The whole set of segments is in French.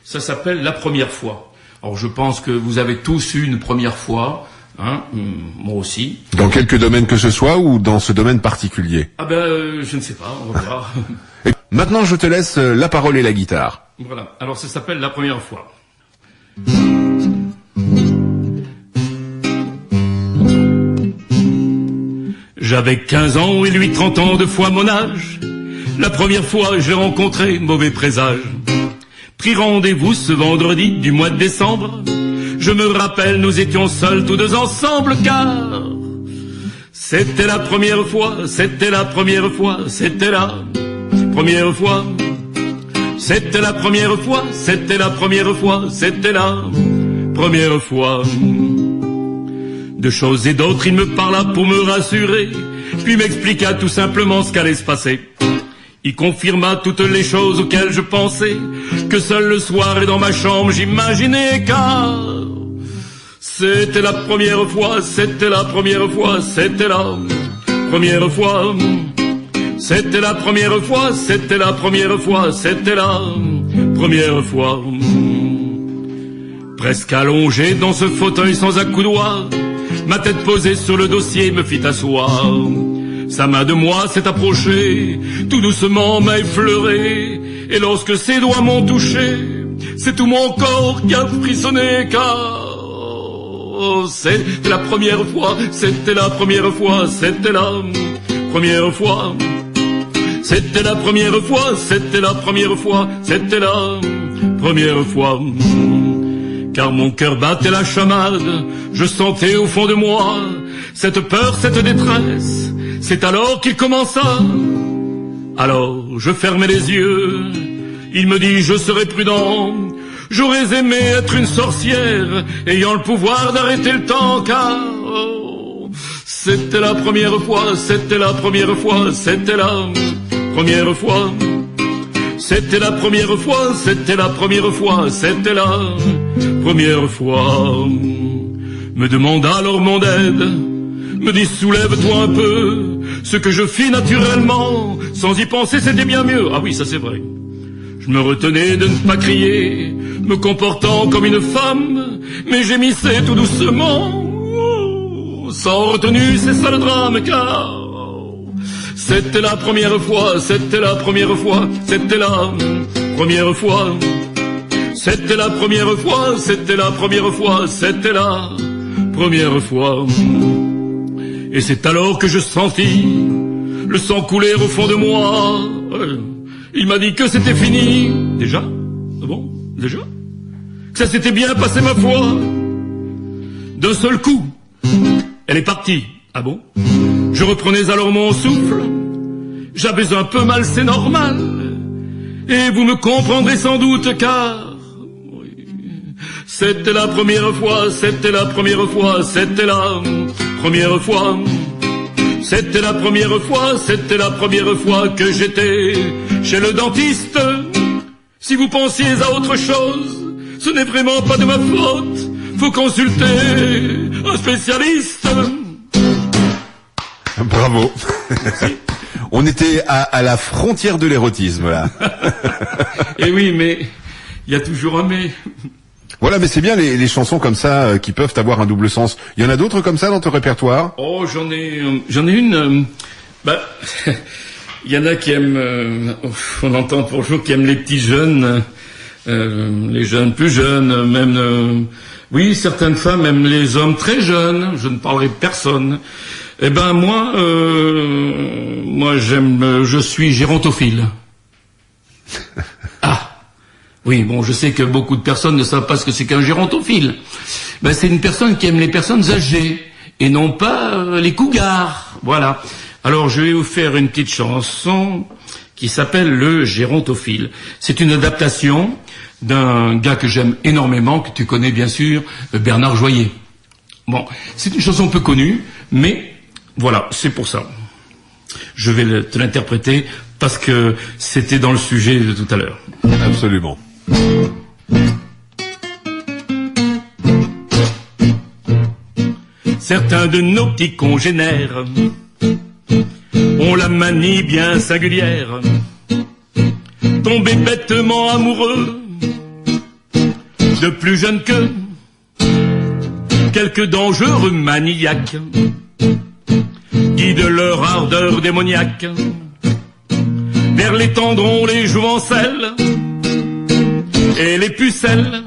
Ça s'appelle La première fois. Alors je pense que vous avez tous eu une première fois, hein, moi aussi. Dans quelque domaine que ce soit ou dans ce domaine particulier? Ah ben, je ne sais pas, on va voir. Et maintenant, je te laisse la parole et la guitare. Voilà, alors ça s'appelle La première fois. J'avais 15 ans et lui 30 ans, 2 fois mon âge. La première fois j'ai rencontré mauvais présage. Pris rendez-vous ce vendredi du mois de décembre. Je me rappelle, nous étions seuls tous deux ensemble car c'était la première fois, c'était la première fois, c'était la première fois. C'était la première fois, c'était la première fois, c'était la première fois. De choses et d'autres, il me parla pour me rassurer, puis m'expliqua tout simplement ce qu'allait se passer. Il confirma toutes les choses auxquelles je pensais, que seul le soir et dans ma chambre j'imaginais, car c'était la première fois, c'était la première fois, c'était la première fois. C'était la première fois, c'était la première fois, c'était la première fois. Presque allongé dans ce fauteuil sans accoudoir, ma tête posée sur le dossier me fit asseoir. Sa main de moi s'est approchée, tout doucement m'a effleuré, et lorsque ses doigts m'ont touché, c'est tout mon corps qui a frissonné, car c'était la première fois, c'était la première fois, c'était la première fois. C'était la première fois, c'était la première fois, c'était la première fois. Car mon cœur battait la chamade, je sentais au fond de moi cette peur, cette détresse. C'est alors qu'il commença. Alors je fermai les yeux, il me dit je serai prudent. J'aurais aimé être une sorcière, ayant le pouvoir d'arrêter le temps, car c'était la première fois, c'était la première fois, c'était la première fois. C'était la première fois, c'était la première fois, c'était la première fois. Me demanda alors mon aide, me dit soulève-toi un peu. Ce que je fis naturellement, sans y penser c'était bien mieux. Ah oui, ça c'est vrai. Je me retenais de ne pas crier, me comportant comme une femme, mais gémissais tout doucement. Sans retenue, c'est ça le drame, car c'était la première fois, c'était la première fois, c'était la première fois. C'était la première fois, c'était la première fois, c'était la première fois. Et c'est alors que je sentis le sang couler au fond de moi. Il m'a dit que c'était fini. Déjà? Ah bon? Déjà? Que ça s'était bien passé ma foi. D'un seul coup, elle est partie. Ah bon? Je reprenais alors mon souffle. J'avais un peu mal, c'est normal. Et vous me comprendrez sans doute car c'était la première fois, c'était la première fois, c'était la première fois. C'était la première fois, c'était la première fois que j'étais chez le dentiste. Si vous pensiez à autre chose, ce n'est vraiment pas de ma faute. Faut consulter un spécialiste. Bravo. On était à la frontière de l'érotisme, là. Et oui, mais il y a toujours un mais. Voilà, mais c'est bien les chansons comme ça qui peuvent avoir un double sens. Il y en a d'autres comme ça dans ton répertoire? Oh, j'en ai une. Il y en a qui aiment. On entend pour jour qui aiment les petits jeunes, les jeunes plus jeunes, même. Oui, certaines femmes aiment les hommes très jeunes. Je ne parlerai de personne. Eh ben moi j'aime. Je suis gérontophile. Ah. Oui, bon, je sais que beaucoup de personnes ne savent pas ce que c'est qu'un gérontophile. Ben, c'est une personne qui aime les personnes âgées et non pas les cougars. Voilà. Alors, je vais vous faire une petite chanson qui s'appelle Le Gérontophile. C'est une adaptation d'un gars que j'aime énormément, que tu connais bien sûr, Bernard Joyer. Bon, c'est une chanson peu connue, mais voilà, c'est pour ça. Je vais te l'interpréter parce que c'était dans le sujet de tout à l'heure. Absolument. Certains de nos petits congénères ont la manie bien singulière, tomber bêtement amoureux de plus jeunes que quelques dangereux maniaques guident leur ardeur démoniaque vers les tendrons, les jouvencelles et les pucelles,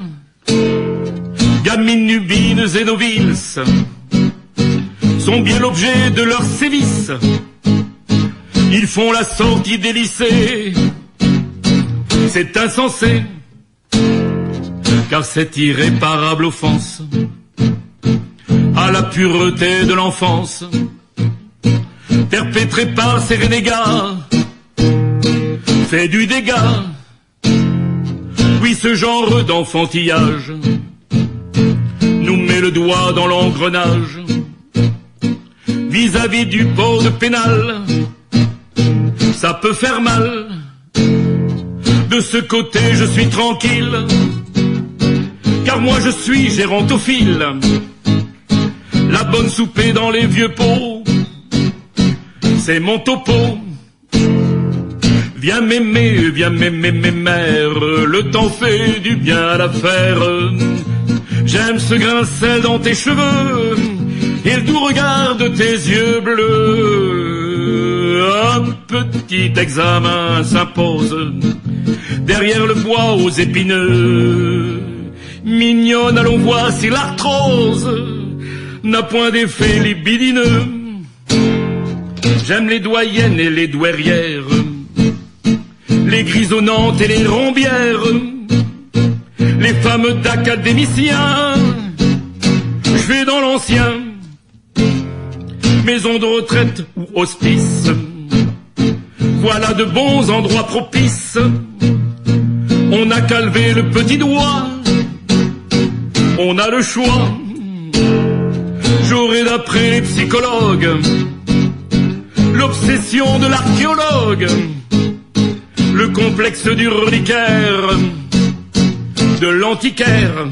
gamines nubines et noviles sont bien l'objet de leurs sévices. Ils font la sortie des lycées, c'est insensé, car c'est irréparable offense à la pureté de l'enfance, perpétrée par ces renégats, fait du dégât. Oui, ce genre d'enfantillage nous met le doigt dans l'engrenage vis-à-vis du port pénal. Ça peut faire mal. De ce côté, je suis tranquille, car moi je suis gérontophile. La bonne soupée dans les vieux pots, c'est mon topo. Viens m'aimer, mère, le temps fait du bien à la faire. J'aime ce grincel dans tes cheveux et le doux regard de tes yeux bleus. Un petit examen s'impose derrière le bois aux épineux. Mignonne, allons voir si l'arthrose n'a point d'effet libidineux. J'aime les doyennes et les douairières, les grisonnantes et les rombières, les femmes d'académiciens. Je vais dans l'ancien, maison de retraite ou hospice. Voilà de bons endroits propices. On n'a qu'à lever le petit doigt, on a le choix. J'aurai d'après les psychologues l'obsession de l'archéologue, le complexe du reliquaire, de l'antiquaire.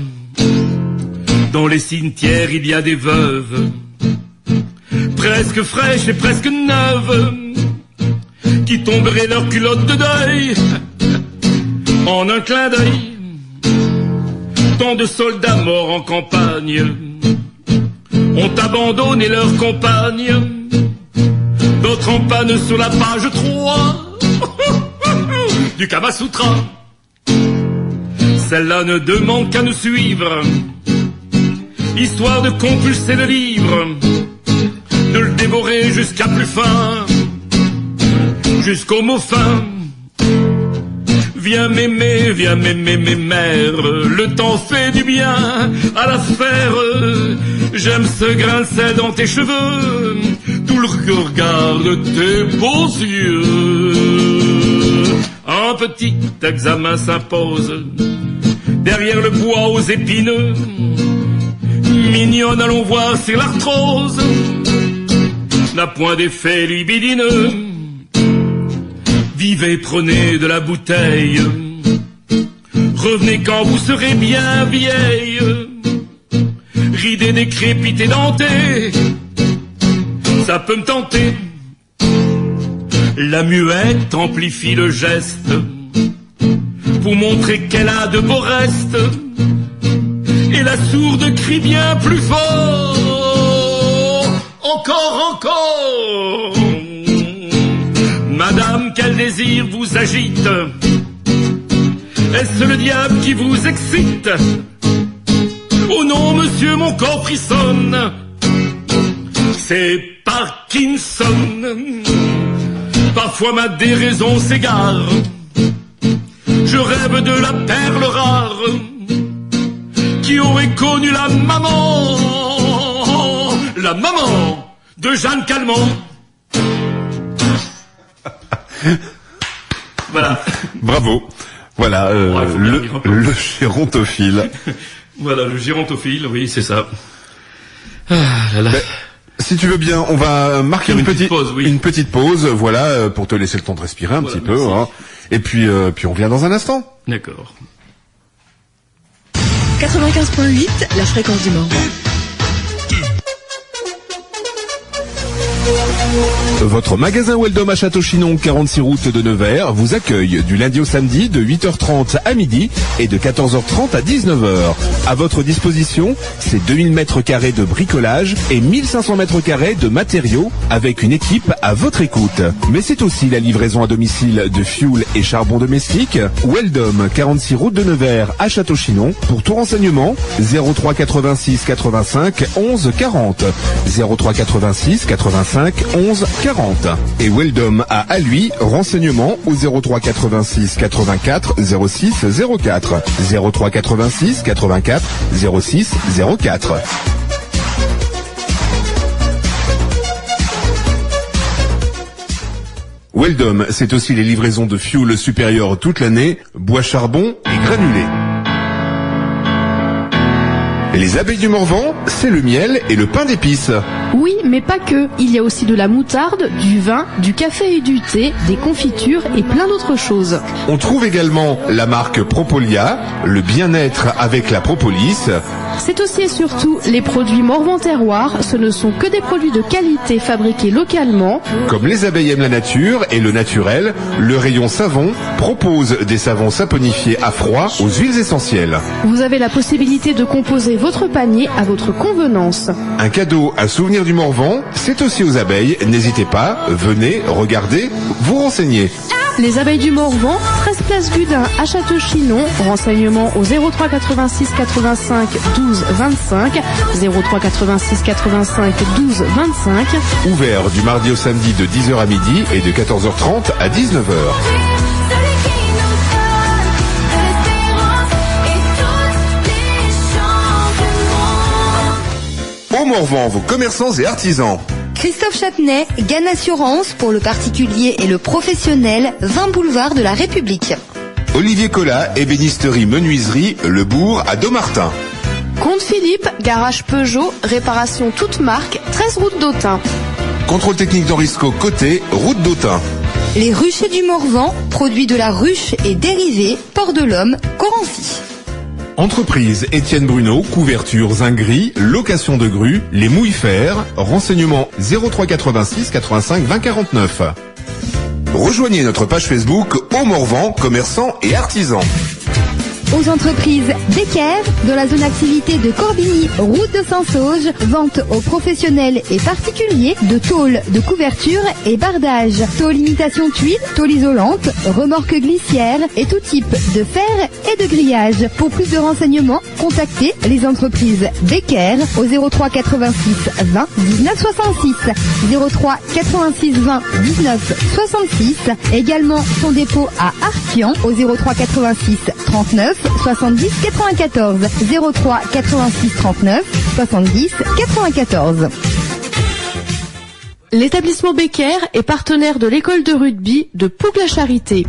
Dans les cimetières il y a des veuves, presque fraîches et presque neuves, qui tomberaient leurs culottes de deuil en un clin d'œil. Tant de soldats morts en campagne ont abandonné leurs compagnes, d'autres en panne sur la page 3 du Kama Sutra. Celle-là ne demande qu'à nous suivre, histoire de compulser le livre, de le dévorer jusqu'à plus fin, jusqu'au mot fin. Viens m'aimer, mère, le temps fait du bien à la faire. J'aime ce grincet dans tes cheveux, tout le regard de tes beaux yeux. Un petit examen s'impose derrière le bois aux épineux. Mignonne, allons voir si l'arthrose n'a point d'effet libidineux. Vivez, prenez de la bouteille, revenez quand vous serez bien vieille, ridée, décrépitée, dentée, ça peut me tenter. La muette amplifie le geste pour montrer qu'elle a de beaux restes, et la sourde crie bien plus fort, encore, encore. Madame, quel désir vous agite? Est-ce le diable qui vous excite? Oh non, monsieur, mon corps frissonne, c'est Parkinson. Parfois ma déraison s'égare, je rêve de la perle rare qui aurait connu la maman de Jeanne Calment. Voilà. Bravo. Voilà, le gérontophile. Voilà, le gérontophile, oui, c'est ça. Ah là là. Si tu veux bien, on va marquer une petite pause, oui. Une petite pause, voilà, pour te laisser le temps de respirer un petit peu, hein. Et puis on revient dans un instant. D'accord. 95.8, la fréquence du Mans. Votre magasin Weldom à Château-Chinon, 46 route de Nevers, vous accueille du lundi au samedi de 8h30 à midi et de 14h30 à 19h. À votre disposition, c'est 2000 m² de bricolage et 1500 m² de matériaux avec une équipe à votre écoute. Mais c'est aussi la livraison à domicile de fioul et charbon domestique. Weldom, 46 route de Nevers à Château-Chinon. Pour tout renseignement, 03 86 85 11 40. 03 86 85 11 40. Et Weldom a à lui renseignement au 03 86 84 06 04. 03 86 84 06 04. Weldom, c'est aussi les livraisons de fioul supérieur toute l'année, bois charbon et granulés. Les abeilles du Morvan, c'est le miel et le pain d'épices. Oui, mais pas que. Il y a aussi de la moutarde, du vin, du café et du thé, des confitures et plein d'autres choses. On trouve également la marque Propolia, le bien-être avec la propolis. C'est aussi et surtout les produits Morvan Terroir. Ce ne sont que des produits de qualité fabriqués localement. Comme les abeilles aiment la nature et le naturel, le rayon savon propose des savons saponifiés à froid aux huiles essentielles. Vous avez la possibilité de composer votre panier à votre convenance. Un cadeau à souvenir du Morvan, c'est aussi aux abeilles. N'hésitez pas, venez, regardez, vous renseignez. Les abeilles du Morvan, 13 place Gudin à Château-Chinon. Renseignements au 03 86 85 12 25. 03 86 85 12 25. Ouvert du mardi au samedi de 10h à midi et de 14h30 à 19h. Au Morvan, vos commerçants et artisans. Christophe Châtenay, Gann Assurance pour le particulier et le professionnel, 20 boulevard de la République. Olivier Collat, ébénisterie menuiserie, Le Bourg à Domartin. Comte Philippe, garage Peugeot, réparation toute marque, 13 route d'Autun. Contrôle technique d'Henrisco côté, route d'Autun. Les ruchers du Morvan, produits de la ruche et dérivés, Port de l'Homme, Corancy. Entreprise Étienne Bruno, couverture Zingri, location de grue, les mouilles fer, renseignements 03 86 85 20 49. Rejoignez notre page Facebook Au Morvan, commerçants et artisans. Aux entreprises Becker, de la zone activité de Corbigny, route de Saint-Sauge, vente aux professionnels et particuliers de tôles de couverture et bardage, tôle imitation tuile, tôle isolante, remorque glissière et tout type de fer et de grillage. Pour plus de renseignements, contactez les entreprises Becker au 03 86 20 19 66, 03 86 20 19 66, également son dépôt à Artian au 03 86 39 70 94, 03 86 39 70 94. L'établissement Becker est partenaire de l'école de rugby de Pougue-la-Charité.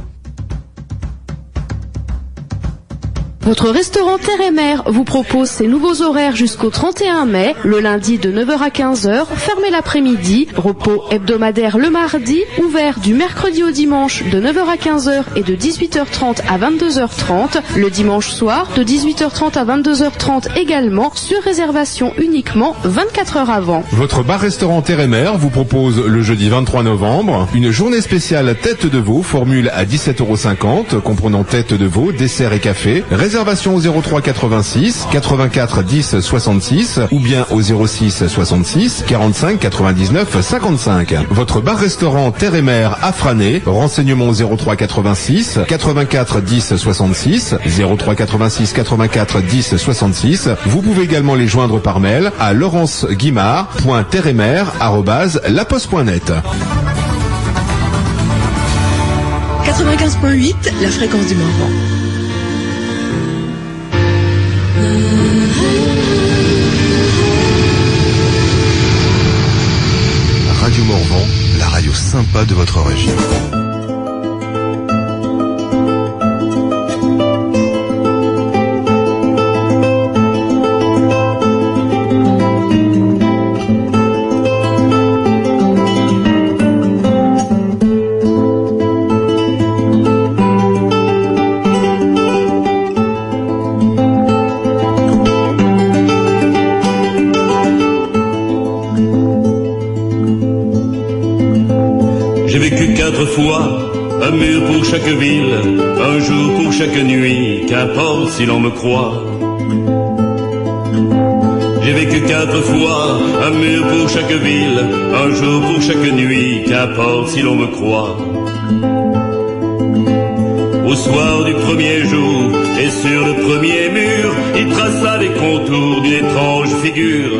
Votre restaurant Terre et Mer vous propose ses nouveaux horaires jusqu'au 31 mai, le lundi de 9h à 15h, fermé l'après-midi, repos hebdomadaire le mardi, ouvert du mercredi au dimanche de 9h à 15h et de 18h30 à 22h30, le dimanche soir de 18h30 à 22h30 également, sur réservation uniquement 24 heures avant. Votre bar-restaurant Terre et Mer vous propose le jeudi 23 novembre une journée spéciale tête de veau, formule à 17,50 €, comprenant tête de veau, dessert et café. Réservation au 03 86 84 10 66 ou bien au 06 66 45 99 55. Votre bar-restaurant Terre et Mer à Frané. Renseignements au 03 86 84 10 66, 03 86 84 10 66. Vous pouvez également les joindre par mail à laurenceguimard.terremer@laposte.net. 95.8, la fréquence du Morvan. Radio Morvan, la radio sympa de votre région. 4 fois un mur pour chaque ville, un jour pour chaque nuit, qu'importe si l'on me croit. J'ai vécu 4 fois un mur pour chaque ville, un jour pour chaque nuit, qu'importe si l'on me croit. Au soir du premier jour, et sur le premier mur, il traça les contours d'une étrange figure.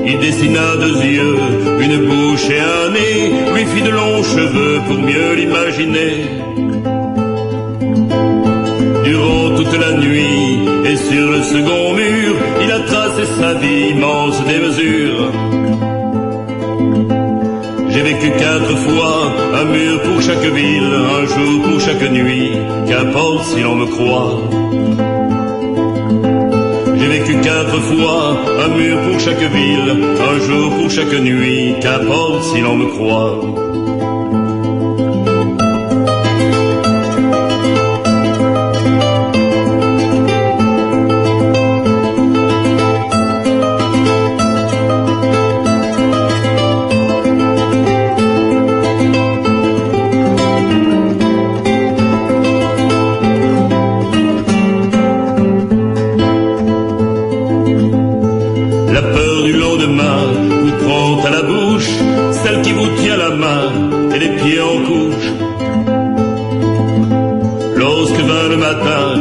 Il dessina 2 yeux, une bouche et un nez, lui fit de longs cheveux pour mieux l'imaginer. Durant toute la nuit, et sur le second mur, il a tracé sa vie immense démesure. J'ai vécu 4 fois un mur pour chaque ville, un jour pour chaque nuit, qu'importe si l'on me croit. J'ai vécu 4 fois un mur pour chaque ville, un jour pour chaque nuit, qu'importe si l'on me croit.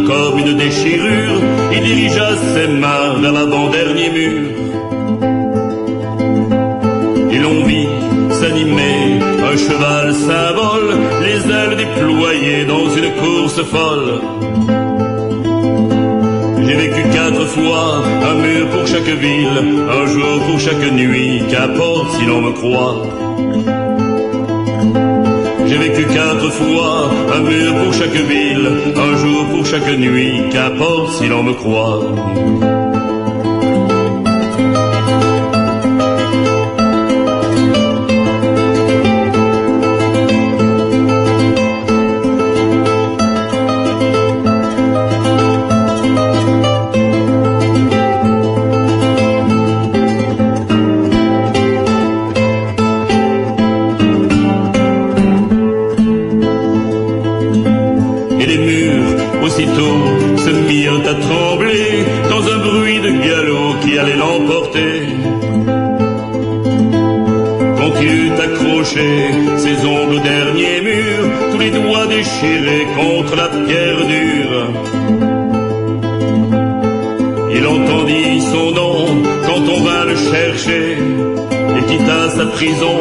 Comme une déchirure, il dirigea ses mains vers l'avant-dernier mur. Et l'on vit s'animer un cheval symbole, les ailes déployées dans une course folle. J'ai vécu 4 fois un mur pour chaque ville, un jour pour chaque nuit, qu'importe si l'on me croit. J'ai vécu 4 fois un mur pour chaque ville, un jour pour chaque nuit, qu'importe si l'on me croit. À trembler dans un bruit de galop qui allait l'emporter. Quand il eut accroché ses ongles au dernier mur, tous les doigts déchirés contre la pierre dure, il entendit son nom quand on vint le chercher et quitta sa prison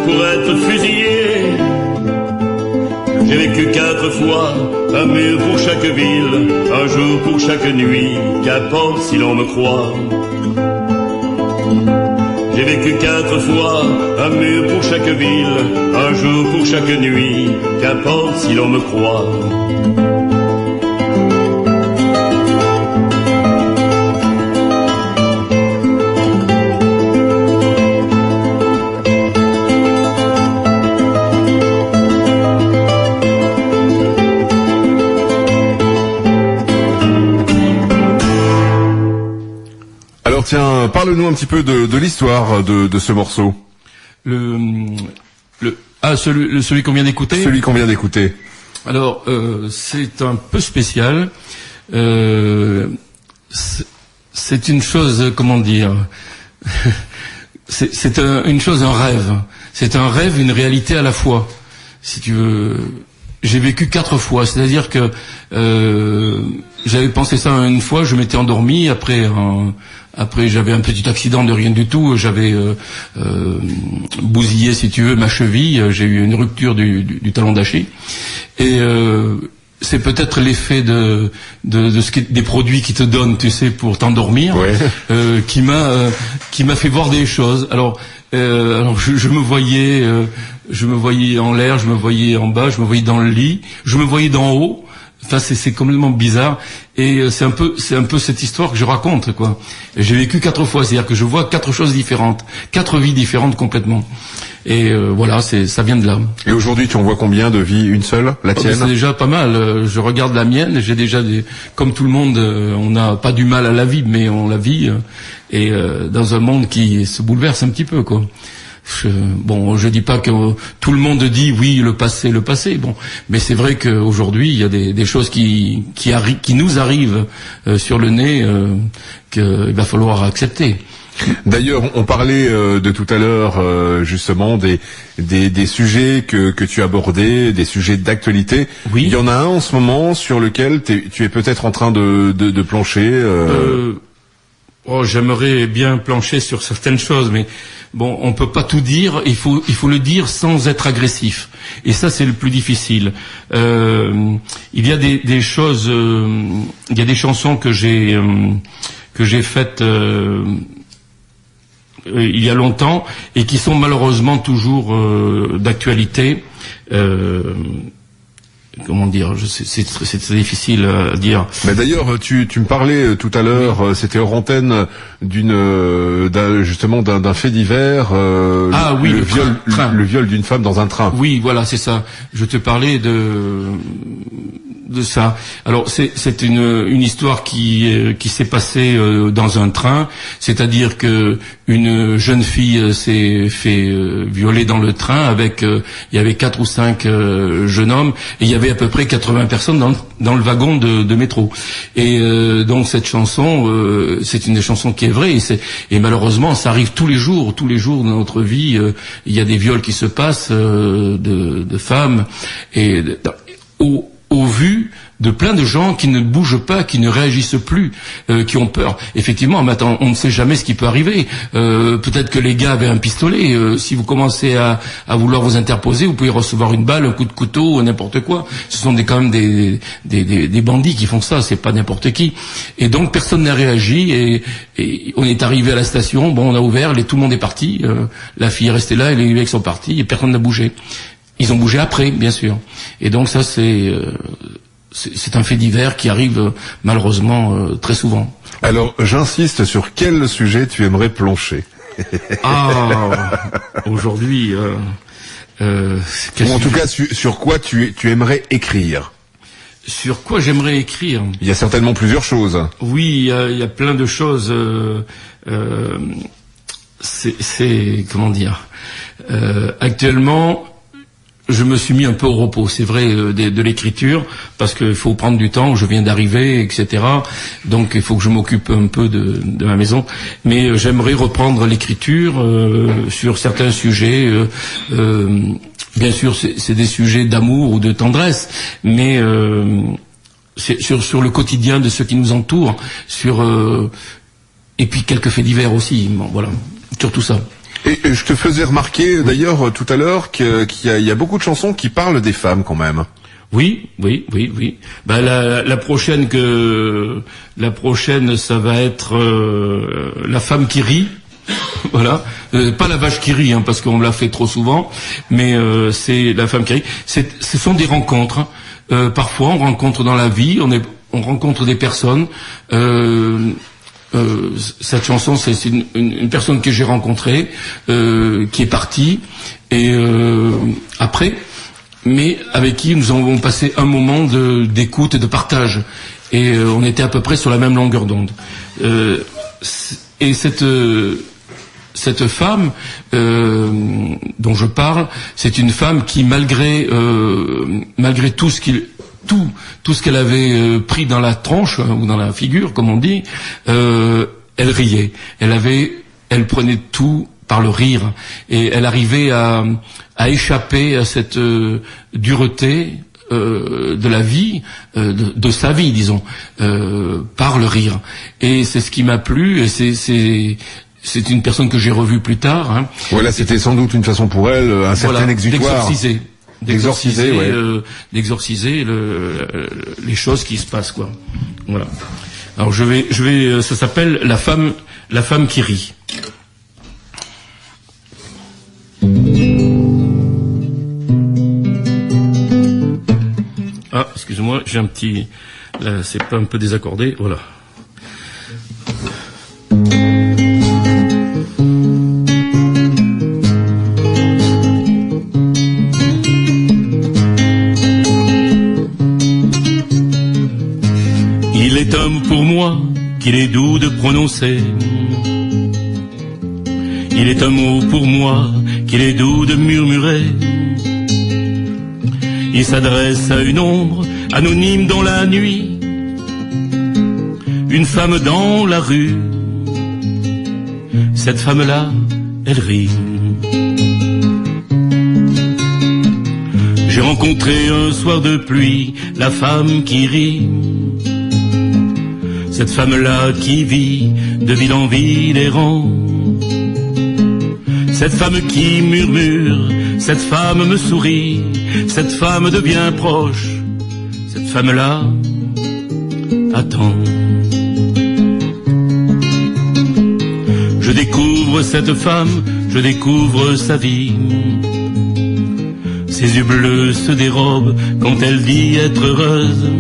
pour être fusillé. J'ai vécu 4 fois un mur pour chaque ville, un jour pour chaque nuit, qu'importe si l'on me croit. J'ai vécu 4 fois un mur pour chaque ville, un jour pour chaque nuit, qu'importe si l'on me croit. Tiens, parle-nous un petit peu de l'histoire de ce morceau. Celui qu'on vient d'écouter. Celui qu'on vient d'écouter. Alors, c'est un peu spécial. C'est une chose, comment dire, c'est une chose, un rêve. C'est un rêve, une réalité à la fois. Si tu veux, j'ai vécu 4 fois. C'est-à-dire que j'avais pensé ça une fois, je m'étais endormi après j'avais un petit accident de rien du tout, j'avais bousillé, si tu veux, ma cheville, j'ai eu une rupture du talon d'Achille. Et c'est peut-être l'effet de des produits qui te donnent, tu sais, pour t'endormir, ouais. qui m'a fait voir des choses. Alors je me voyais en l'air, je me voyais en bas, je me voyais dans le lit, je me voyais d'en haut. Enfin, c'est complètement bizarre, et c'est un peu cette histoire que je raconte, quoi. J'ai vécu 4 fois, c'est-à-dire que je vois 4 choses différentes, 4 vies différentes complètement. Et voilà, ça vient de là. Et aujourd'hui, tu en vois combien de vies? Une seule, la tienne? C'est déjà pas mal. Je regarde la mienne, j'ai déjà comme tout le monde, on n'a pas du mal à la vie, mais on la vit, et dans un monde qui se bouleverse un petit peu, quoi. je dis pas que tout le monde dit oui, le passé. Bon, mais c'est vrai qu'aujourd'hui, il y a des choses qui nous arrivent sur le nez qu'il va falloir accepter. D'ailleurs, on parlait de tout à l'heure justement des sujets que tu abordais, des sujets d'actualité. Oui. Il y en a un en ce moment sur lequel tu es peut-être en train de plancher. J'aimerais bien plancher sur certaines choses, mais bon, on peut pas tout dire. Il faut le dire sans être agressif. Et ça, c'est le plus difficile. Il y a des choses, il y a des chansons que j'ai faites il y a longtemps et qui sont malheureusement toujours d'actualité. Comment dire, c'est très difficile à dire. Mais d'ailleurs, tu me parlais tout à l'heure, c'était hors antenne justement d'un fait divers. Le viol d'une femme dans un train. Oui, voilà, c'est ça. Je te parlais de ça. Alors c'est une histoire qui s'est passée dans un train, c'est-à-dire que une jeune fille s'est fait violer dans le train avec il y avait 4 ou 5 jeunes hommes et il y avait à peu près 80 personnes dans le wagon de métro. Et donc cette chanson c'est une des chansons qui est vraie et malheureusement ça arrive tous les jours dans notre vie, il y a des viols qui se passent de femmes et au vu de plein de gens qui ne bougent pas, qui ne réagissent plus, qui ont peur. Effectivement, maintenant, on ne sait jamais ce qui peut arriver. Peut-être que les gars avaient un pistolet. Si vous commencez à vouloir vous interposer, vous pouvez recevoir une balle, un coup de couteau, n'importe quoi. Ce sont quand même des bandits qui font ça. C'est pas n'importe qui. Et donc personne n'a réagi. Et on est arrivé à la station. Bon, on a ouvert. Tout le monde est parti. La fille est restée là. Et les mecs sont partis. Et personne n'a bougé. Ils ont bougé après, bien sûr. Et donc ça, c'est un fait divers qui arrive malheureusement très souvent. Alors, j'insiste sur quel sujet tu aimerais plancher. Aujourd'hui, en tout cas, sur quoi tu aimerais écrire? Sur quoi j'aimerais écrire? Il y a certainement plusieurs choses. Oui, il y a plein de choses. Comment dire? Actuellement, je me suis mis un peu au repos, c'est vrai, de l'écriture, parce qu'il faut prendre du temps, je viens d'arriver, etc. Donc il faut que je m'occupe un peu de ma maison. Mais j'aimerais reprendre l'écriture sur certains sujets. Bien sûr, c'est des sujets d'amour ou de tendresse, mais c'est sur le quotidien de ceux qui nous entourent, et puis quelques faits divers aussi. Bon, voilà, sur tout ça. Et je te faisais remarquer d'ailleurs tout à l'heure qu'il y a beaucoup de chansons qui parlent des femmes quand même. Oui. Ben la prochaine, ça va être La femme qui rit. Voilà, pas La vache qui rit, parce qu'on me l'a fait trop souvent, mais c'est La femme qui rit. Ce sont des rencontres. Parfois, on rencontre dans la vie, on rencontre des personnes. Cette chanson, c'est une personne que j'ai rencontrée, qui est partie, et après, mais avec qui nous avons passé un moment d'écoute et de partage, et on était à peu près sur la même longueur d'onde. Et cette femme dont je parle, c'est une femme qui malgré tout ce qu'elle avait pris dans la tronche ou dans la figure, comme on dit, elle riait. Elle prenait tout par le rire et elle arrivait à échapper à cette dureté de la vie, de sa vie, disons, par le rire. Et c'est ce qui m'a plu. Et c'est une personne que j'ai revue plus tard. Voilà, c'était sans doute une façon pour elle, un certain exutoire. D'exorciser les choses qui se passent, quoi. Voilà. Alors je vais ça s'appelle La femme qui rit. Ah, excusez-moi, j'ai un petit là, c'est pas un peu désaccordé, voilà. Il est un mot pour moi qu'il est doux de prononcer. Il est un mot pour moi qu'il est doux de murmurer. Il s'adresse à une ombre anonyme dans la nuit, une femme dans la rue. Cette femme-là, elle rit. J'ai rencontré un soir de pluie la femme qui rit. Cette femme-là qui vit de ville en ville errant. Cette femme qui murmure, cette femme me sourit, cette femme devient proche, cette femme-là attend. Je découvre cette femme, je découvre sa vie. Ses yeux bleus se dérobent quand elle dit être heureuse.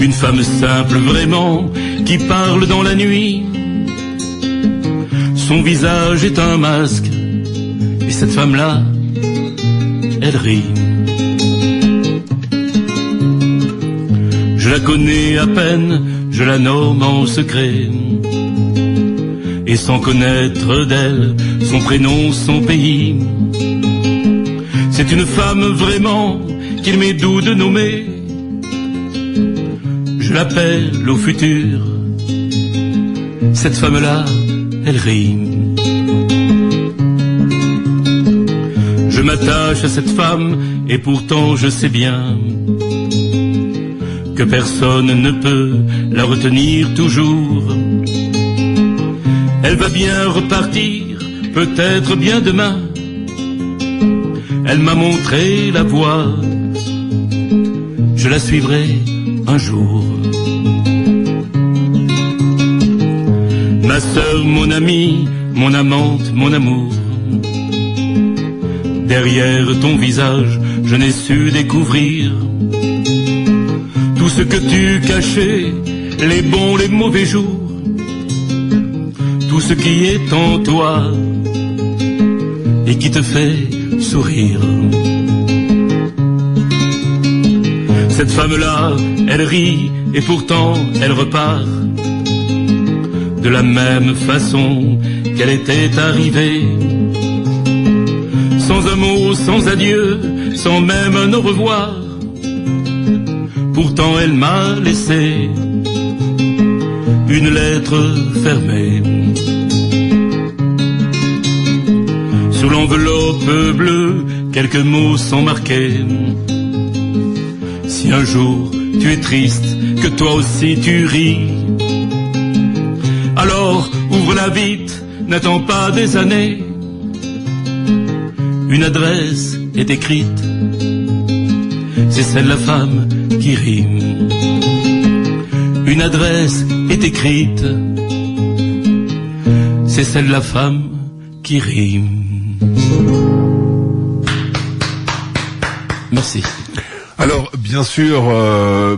Une femme simple vraiment, qui parle dans la nuit. Son visage est un masque, et cette femme-là, elle rit. Je la connais à peine, je la nomme en secret. Et sans connaître d'elle, son prénom, son pays. C'est une femme vraiment, qu'il m'est doux de nommer. Je l'appelle au futur. Cette femme-là, elle rit. Je m'attache à cette femme et pourtant je sais bien que personne ne peut la retenir toujours. Elle va bien repartir, peut-être bien demain. Elle m'a montré la voie, je la suivrai un jour. Ma sœur, mon amie, mon amante, mon amour. Derrière ton visage, je n'ai su découvrir tout ce que tu cachais, les bons, les mauvais jours, tout ce qui est en toi et qui te fait sourire. Cette femme-là, elle rit et pourtant elle repart de la même façon qu'elle était arrivée. Sans un mot, sans adieu, sans même un au revoir. Pourtant elle m'a laissé une lettre fermée. Sous l'enveloppe bleue, quelques mots sont marqués. Si un jour tu es triste, que toi aussi tu ris, alors ouvre-la vite, n'attends pas des années. Une adresse est écrite, c'est celle de la femme qui rime. Une adresse est écrite, c'est celle de la femme qui rime. Merci. Alors, bien sûr,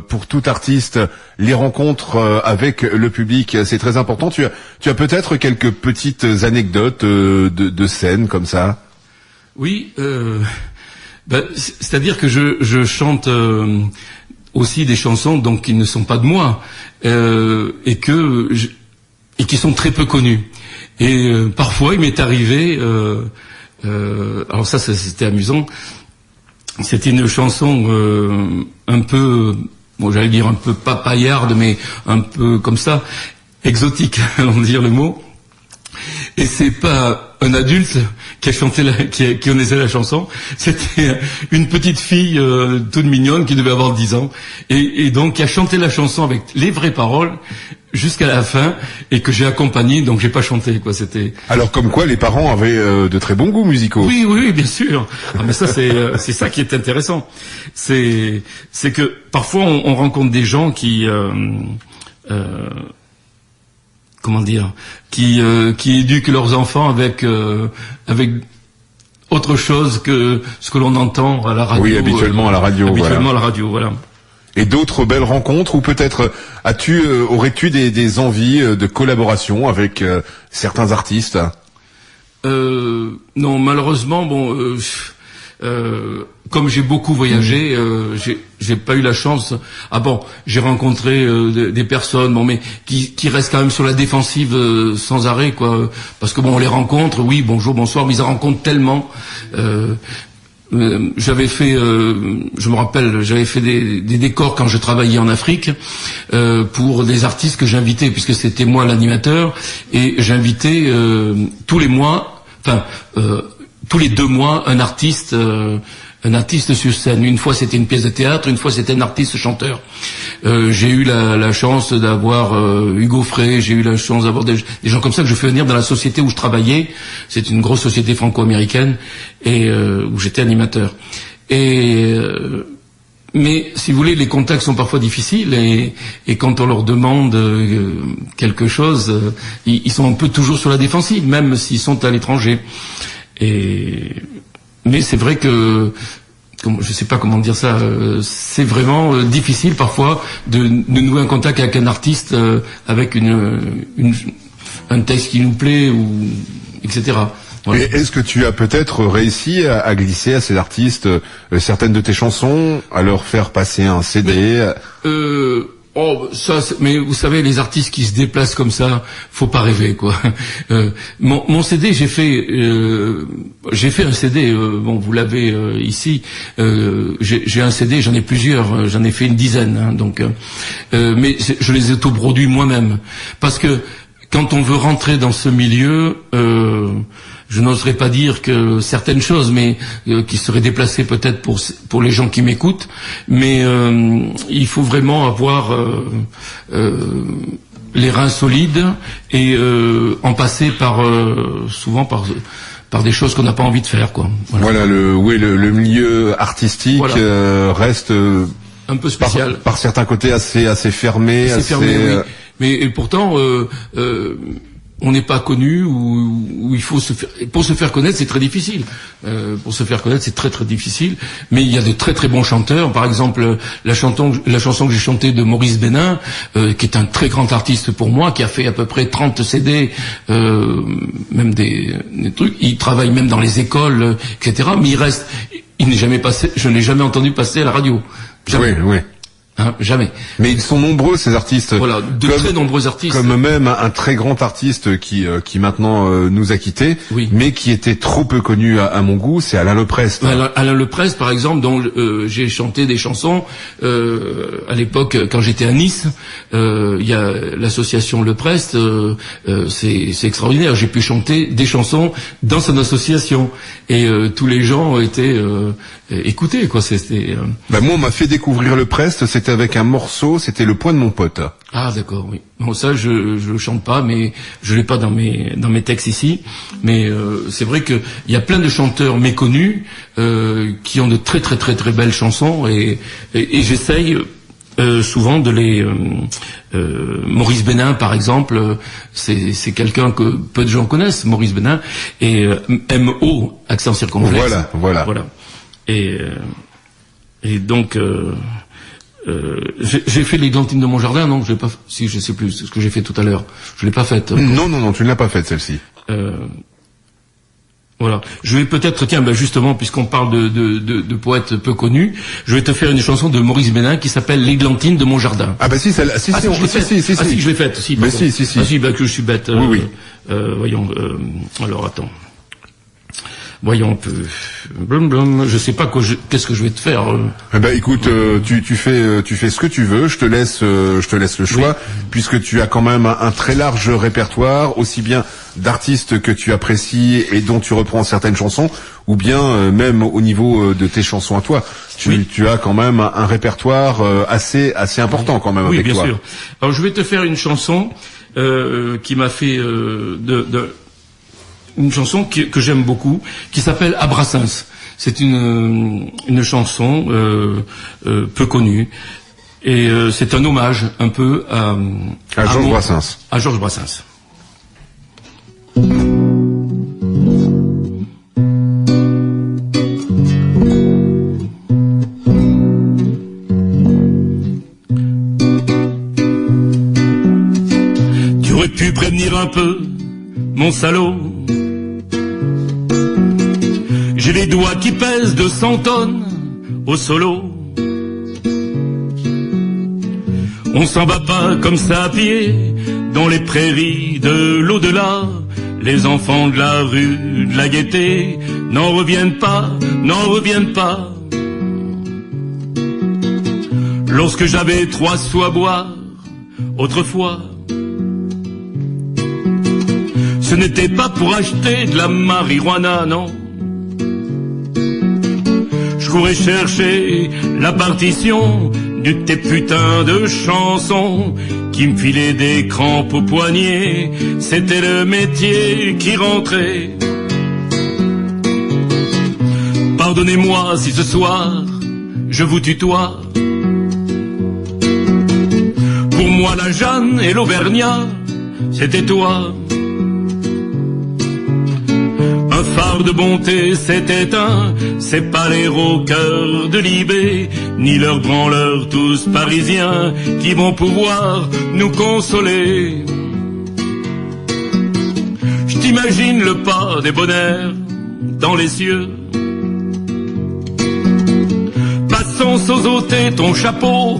pour tout artiste, les rencontres avec le public, c'est très important. Tu as peut-être quelques petites anecdotes de scènes comme ça? Oui, c'est-à-dire que je chante aussi des chansons donc qui ne sont pas de moi et qui sont très peu connues. Et parfois, il m'est arrivé, alors ça c'était amusant. C'était une chanson un peu, bon, j'allais dire un peu pas paillarde, mais un peu comme ça, exotique, allons dire le mot. Et c'est pas un adulte qui a chanté qui connaissait la chanson, c'était une petite fille toute mignonne qui devait avoir 10 ans et donc qui a chanté la chanson avec les vraies paroles jusqu'à la fin et que j'ai accompagné, donc j'ai pas chanté quoi. C'était alors comme quoi les parents avaient de très bons goûts musicaux. Oui, bien sûr. Ah, mais ça c'est ça qui est intéressant. C'est que parfois on rencontre des gens qui comment dire, qui éduquent leurs enfants avec autre chose que ce que l'on entend à la radio. Oui, habituellement à la radio. Habituellement à la radio, voilà. Et d'autres belles rencontres, ou peut-être aurais-tu des envies de collaboration avec certains artistes? Non, malheureusement, bon, comme j'ai beaucoup voyagé, j'ai pas eu la chance. Ah bon, j'ai rencontré des personnes, bon, mais qui restent quand même sur la défensive sans arrêt, quoi. Parce que bon, on les rencontre, oui, bonjour, bonsoir, mais ils en rencontrent tellement. J'avais fait, je me rappelle, j'avais fait des décors quand je travaillais en Afrique pour des artistes que j'invitais, puisque c'était moi l'animateur, et j'invitais tous les mois, enfin tous les 2 mois, un artiste sur scène. Une fois c'était une pièce de théâtre, une fois c'était un artiste chanteur. J'ai eu la chance d'avoir Hugo Frey, j'ai eu la chance d'avoir des gens comme ça que je fais venir dans la société où je travaillais. C'est une grosse société franco-américaine et où j'étais animateur. Mais si vous voulez, les contacts sont parfois difficiles et quand on leur demande quelque chose, ils sont un peu toujours sur la défensive, même s'ils sont à l'étranger. Mais c'est vrai que, je sais pas comment dire ça, c'est vraiment difficile parfois de nouer un contact avec un artiste avec un texte qui nous plaît ou etc. Voilà. Et est-ce que tu as peut-être réussi à glisser à ces artistes certaines de tes chansons, à leur faire passer un CD? Mais vous savez, les artistes qui se déplacent comme ça, faut pas rêver, quoi. Mon CD, j'ai fait un CD. Bon, vous l'avez ici. J'ai un CD, j'en ai plusieurs, j'en ai fait une dizaine. Hein, donc, mais je les ai autoproduits moi-même, parce que quand on veut rentrer dans ce milieu, je n'oserais pas dire que certaines choses, mais qui seraient déplacées peut-être pour les gens qui m'écoutent, mais il faut vraiment avoir les reins solides et en passer souvent par des choses qu'on n'a pas envie de faire, quoi. Voilà, le milieu artistique voilà. Reste un peu spécial par certains côtés assez fermé, fermé, oui. Mais pourtant on n'est pas connu ou il faut pour se faire connaître, c'est très difficile. Pour se faire connaître, c'est très très difficile. Mais il y a de très très bons chanteurs. Par exemple, la chanson que j'ai chantée de Maurice Bénin, qui est un très grand artiste pour moi, qui a fait à peu près 30 CD, même des trucs. Il travaille même dans les écoles, etc. Mais il n'est jamais passé. Je n'ai jamais entendu passer à la radio. Jamais. Oui. Hein, jamais. Mais ils sont nombreux ces artistes. Voilà, très nombreux artistes. Comme même un très grand artiste qui maintenant nous a quittés, oui. Mais qui était trop peu connu à mon goût, c'est Alain Leprest. Alain Leprest, par exemple, dont j'ai chanté des chansons à l'époque quand j'étais à Nice. Il y a l'association Leprest, c'est extraordinaire. J'ai pu chanter des chansons dans son association et tous les gens ont été écoutés, quoi. C'était. Moi, on m'a fait découvrir Leprest. C'était avec un morceau, c'était Le Point de mon pote. Ah d'accord, oui. Bon, ça je chante pas, mais je l'ai pas dans mes textes ici. Mais c'est vrai que il y a plein de chanteurs méconnus qui ont de très très très très belles chansons et j'essaye souvent de les Maurice Bénin par exemple, c'est quelqu'un que peu de gens connaissent, Maurice Bénin, et M.O. accent circonflexe. Voilà. Et donc j'ai fait l'Églantine de mon jardin, non, je sais plus, c'est ce que j'ai fait tout à l'heure. Je l'ai pas faite. Non, tu ne l'as pas faite celle-ci. Voilà. Je vais peut-être, justement, puisqu'on parle de poètes peu connus, je vais te faire une chanson de Maurice Bénin qui s'appelle l'Églantine de mon jardin. Ah bah si, celle-là, si, je l'ai faite, si. Mais si. Ah si, que je suis bête. Oui. Voyons, alors attends. Voyons un peu. Je sais pas qu'est-ce que je vais te faire. Écoute, tu fais ce que tu veux. Je te laisse le choix, oui. Puisque tu as quand même un très large répertoire, aussi bien d'artistes que tu apprécies et dont tu reprends certaines chansons, ou bien même au niveau de tes chansons à toi. Tu as quand même un répertoire assez important quand même avec toi. Oui, bien sûr. Alors je vais te faire une chanson qui m'a fait une chanson que j'aime beaucoup, qui s'appelle À Brassens. C'est une chanson peu connue et c'est un hommage un peu à Georges Brassens. À Georges Brassens. Tu aurais pu prévenir un peu, mon salaud. J'ai les doigts qui pèsent 200 tonnes au solo. On s'en va pas comme ça à pied dans les prairies de l'au-delà. Les enfants de la rue, de la gaieté, n'en reviennent pas, n'en reviennent pas. Lorsque j'avais 3 sous à boire, autrefois, ce n'était pas pour acheter de la marijuana, non. Je courais chercher la partition de tes putains de chansons qui me filaient des crampes aux poignets. C'était le métier qui rentrait. Pardonnez-moi si ce soir je vous tutoie. Pour moi la Jeanne et l'Auvergnat, c'était toi. Un phare de bonté s'est éteint, c'est pas les rockers de Libé, ni leurs branleurs tous parisiens qui vont pouvoir nous consoler. Je t'imagine le pas des bonheurs dans les cieux, passant sans ôter ton chapeau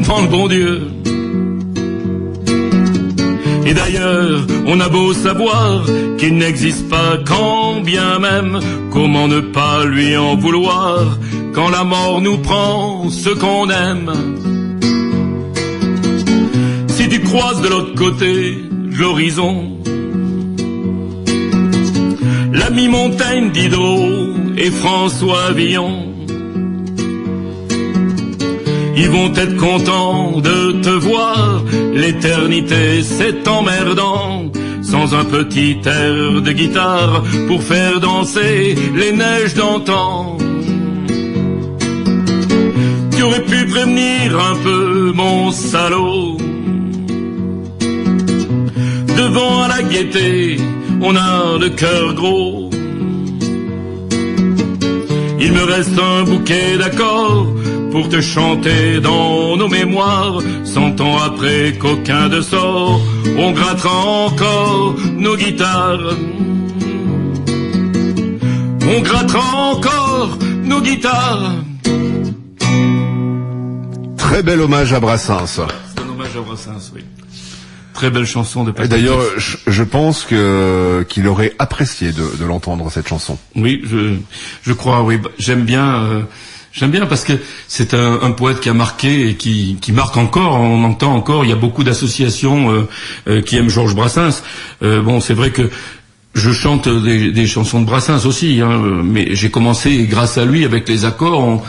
devant le bon Dieu. Et d'ailleurs, on a beau savoir qu'il n'existe pas quand bien même, comment ne pas lui en vouloir quand la mort nous prend ce qu'on aime. Si tu croises de l'autre côté de l'horizon l'ami Montaigne, Diderot et François Villon, ils vont être contents de te voir. L'éternité c'est emmerdant sans un petit air de guitare pour faire danser les neiges d'antan. Tu aurais pu prévenir un peu mon salaud. Devant à la gaieté, on a le cœur gros. Il me reste un bouquet d'accords pour te chanter dans nos mémoires. 100 ans après qu'aucun de sort, on grattera encore nos guitares. On grattera encore nos guitares. Très bel hommage à Brassens. C'est un hommage à Brassens, oui. Très belle chanson de Patrick. D'ailleurs, je pense qu'il aurait apprécié de l'entendre, cette chanson. Oui, je crois, oui. J'aime bien parce que c'est un poète qui a marqué et qui marque encore. On entend encore, il y a beaucoup d'associations qui aiment Georges Brassens. Bon, c'est vrai que je chante des chansons de Brassens aussi, hein, mais j'ai commencé grâce à lui avec les accords.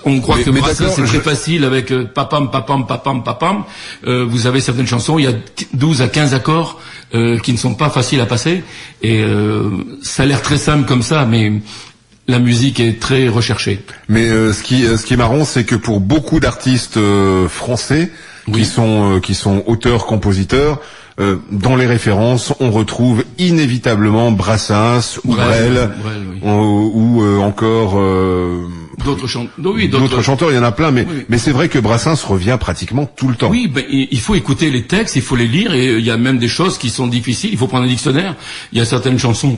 On croit que Brassens c'est très facile avec papam papam papam papam. Vous avez certaines chansons, il y a 12 à 15 accords qui ne sont pas faciles à passer, et ça a l'air très simple comme ça, mais la musique est très recherchée. Mais ce qui est marrant, c'est que pour beaucoup d'artistes français qui sont auteurs-compositeurs, dans les références, on retrouve inévitablement Brassens ou Brel, oui. ou encore d'autres chanteurs. Il y en a plein, mais c'est vrai que Brassens revient pratiquement tout le temps. Oui, il faut écouter les textes, il faut les lire, et il y a même des choses qui sont difficiles. Il faut prendre un dictionnaire. Il y a certaines chansons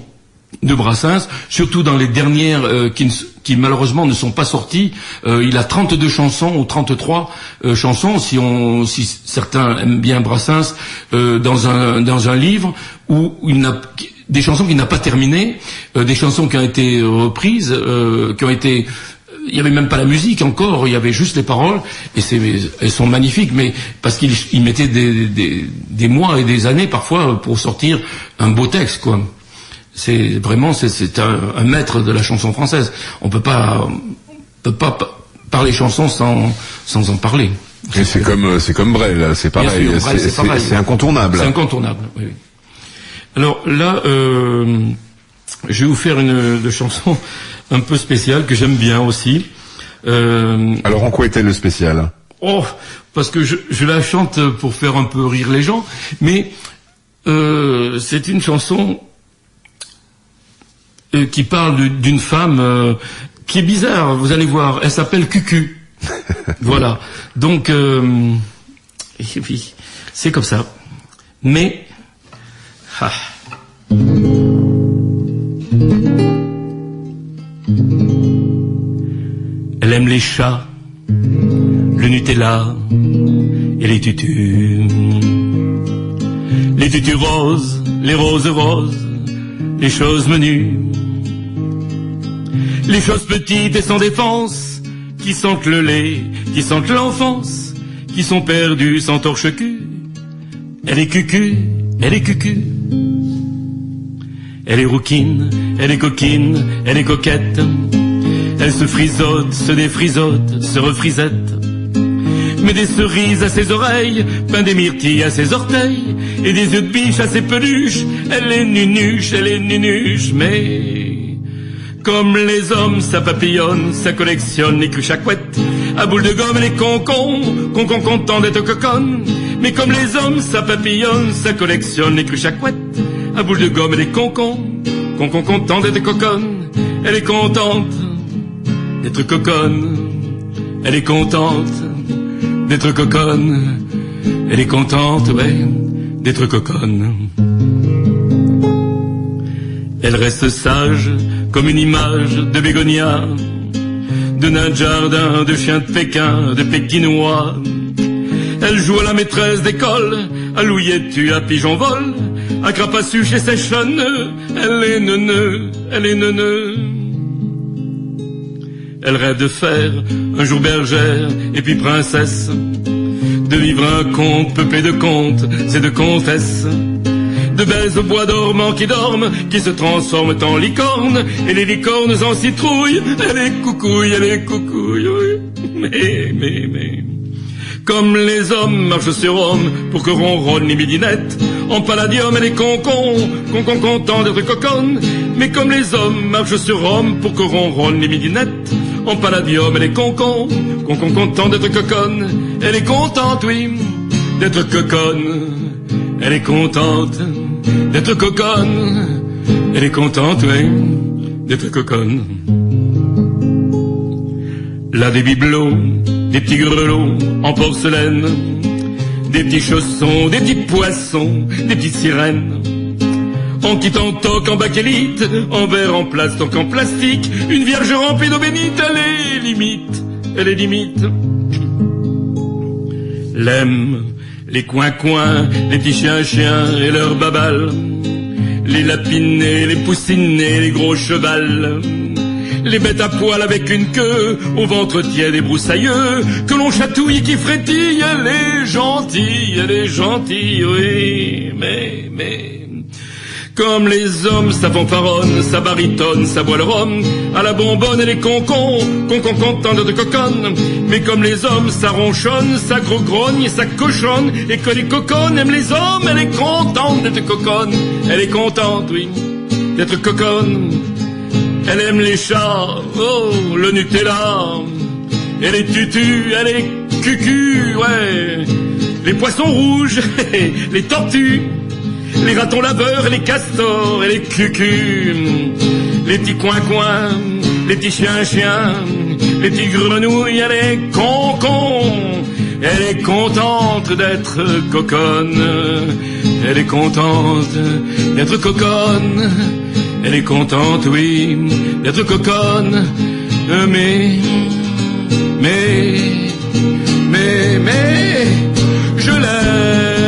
de Brassens, surtout dans les dernières qui malheureusement ne sont pas sorties. Il a 32 chansons ou 33 chansons, si certains aiment bien Brassens, dans un livre où des chansons qu'il n'a pas terminées, des chansons qui ont été reprises, il y avait même pas la musique encore, il y avait juste les paroles, et elles sont magnifiques, mais parce qu'il mettait des mois et des années parfois pour sortir un beau texte, quoi. C'est un maître de la chanson française. On peut pas parler chanson sans en parler. Et c'est comme Brel, c'est pareil. C'est incontournable. C'est incontournable, oui. Alors là, je vais vous faire une chanson un peu spéciale que j'aime bien aussi. Alors en quoi est-elle spéciale? Parce que je la chante pour faire un peu rire les gens, mais c'est une chanson qui parle d'une femme qui est bizarre, vous allez voir, elle s'appelle Cucu. Voilà. Donc c'est comme ça. Mais les chats, le Nutella et les tutus. Les tutus roses, les roses roses, les choses menues. Les choses petites et sans défense, qui sentent le lait, qui sentent l'enfance, qui sont perdues sans torche-cul. Elle est cucu, elle est cucu. Elle est rouquine, elle est coquine, elle est coquette. Elle se frisote, se défrisote, se refrisette. Met des cerises à ses oreilles, peint des myrtilles à ses orteils, et des yeux de biche à ses peluches. Elle est nunuche, mais comme les hommes, ça papillonne, ça collectionne les cruches à couette. À boule de gomme, elle est concon, content d'être coconne. Mais comme les hommes, ça papillonne, ça collectionne les cruches à couette. À boule de gomme, elle est concon, content d'être coconne. Elle est contente d'être coconne. Elle est contente d'être coconne. Elle est contente, ouais, d'être coconne. Elle reste sage comme une image de bégonia, de nain de jardin, de chien de Pékin, de pékinois. Elle joue à la maîtresse d'école, à louillet-tu, à pigeon-vol, à crapassu chez sèche-nœud. Elle est neuneu, elle est neuneu. Elle rêve de faire un jour bergère et puis princesse, de vivre un conte peuplé de contes et de comtesses, de belles au bois dormant qui dorment, qui se transforment en licornes, et les licornes en citrouilles. Elle est coucouille, oui. Mais comme les hommes marchent sur Rome pour que ronronnent les midinettes, en palladium elle est content d'être coconne. Mais comme les hommes marchent sur Rome pour que ronronnent les midinettes, en palladium elle est content d'être coconne. Elle est contente, oui, d'être coconne. Elle est contente d'être coconne. Elle est contente, oui, d'être coconne. Là des bibelots, des petits grelots en porcelaine, des petits chaussons, des petits poissons, des petites sirènes. En quittant toc en bakélite, en verre, en plastoc, en plastique, une vierge remplie d'eau bénite. Elle est limite. L'aime les coins-coins, les petits chiens et leurs babales, les lapinés, les poussinés, les gros chevals, les bêtes à poil avec une queue, au ventre tiède et broussailleux, que l'on chatouille qui frétille. Elle est gentille, oui, mais comme les hommes, ça fanfaronne, ça barytonne, ça boit le rhum, à la bonbonne elle est content de coconne. Mais comme les hommes, ça ronchonne, ça grogne, ça cochonne, et que les coconnes aiment les hommes, elle est contente d'être coconne. Elle est contente, oui, d'être coconne. Elle aime les chats, oh, le Nutella, et les tutus, elle est cucu, ouais, les poissons rouges, les tortues, les ratons laveurs, les castors et les cucus, les petits coins-coins, les petits chiens, les petits grenouilles. Elle est elle est contente d'être coconne. Elle est contente d'être coconne. Elle est contente, oui, d'être coconne. Mais, je l'aime.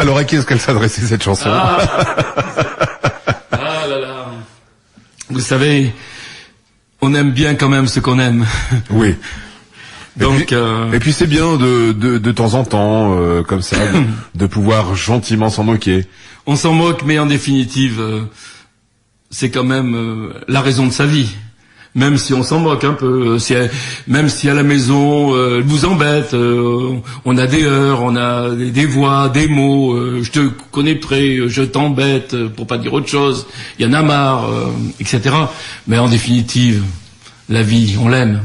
Alors à qui est-ce qu'elle s'adressait cette chanson? Ah là là. Vous savez, on aime bien quand même ce qu'on aime. Oui. Donc, et puis c'est bien de temps en temps, comme ça, de pouvoir gentiment s'en moquer. On s'en moque, mais en définitive, c'est quand même la raison de sa vie. Même si on s'en moque un peu, même si à la maison, elle vous embête, on a des heures, on a des voix, des mots, je te connaîtrai, je t'embête, pour pas dire autre chose, il y en a marre, etc. Mais en définitive, la vie, on l'aime.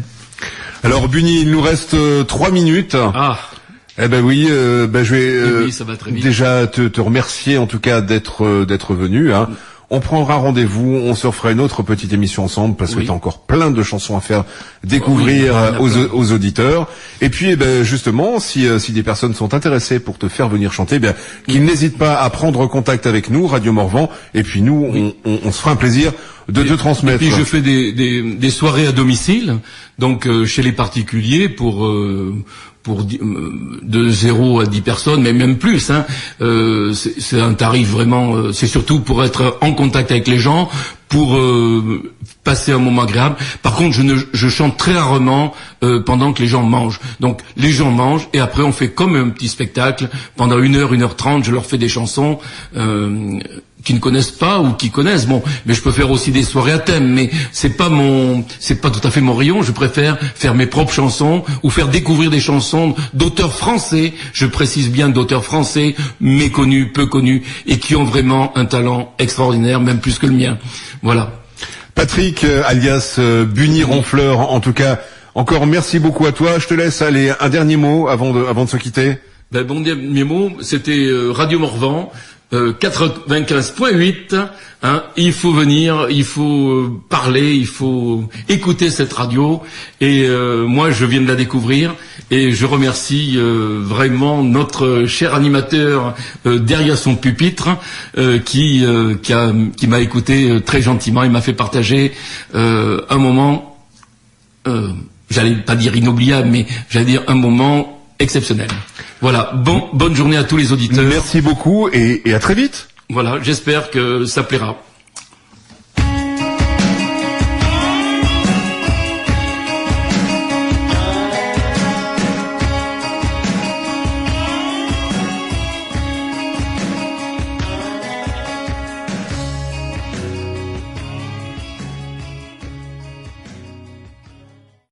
Alors Bunny, il nous reste 3 minutes. Ah. Eh ben oui, je vais oui, ça va très vite. déjà te remercier en tout cas d'être venu. Hein. on prendra rendez-vous, on se refera une autre petite émission ensemble parce que tu as encore plein de chansons à faire découvrir aux auditeurs. Et puis, justement, si des personnes sont intéressées pour te faire venir chanter, qu'ils n'hésitent pas à prendre contact avec nous, Radio Morvan, et puis nous, on se fera un plaisir de te transmettre. Et puis je fais des soirées à domicile, donc chez les particuliers pour de 0 à 10 personnes, mais même plus. C'est un tarif vraiment. C'est surtout pour être en contact avec les gens, pour passer un moment agréable. Par contre, je chante très rarement pendant que les gens mangent. Donc les gens mangent et après on fait comme un petit spectacle pendant 1h, 1h30. Je leur fais des chansons qui ne connaissent pas ou qui connaissent. Bon, mais je peux faire aussi des soirées à thème, mais c'est pas tout à fait mon rayon. Je préfère faire mes propres chansons ou faire découvrir des chansons d'auteurs français. Je précise bien d'auteurs français, méconnus, peu connus, et qui ont vraiment un talent extraordinaire, même plus que le mien. Voilà. Patrick, alias Bunny Ronfleur, en tout cas, encore merci beaucoup à toi. Je te laisse aller un dernier mot avant de se quitter. Bon dernier mot, c'était Radio Morvan. 95.8, il faut venir, il faut parler, il faut écouter cette radio et moi je viens de la découvrir et je remercie vraiment notre cher animateur derrière son pupitre qui m'a écouté très gentiment. Il m'a fait partager un moment, j'allais pas dire inoubliable, mais j'allais dire un moment exceptionnel. Voilà, bonne journée à tous les auditeurs. Merci beaucoup et à très vite. Voilà, j'espère que ça plaira.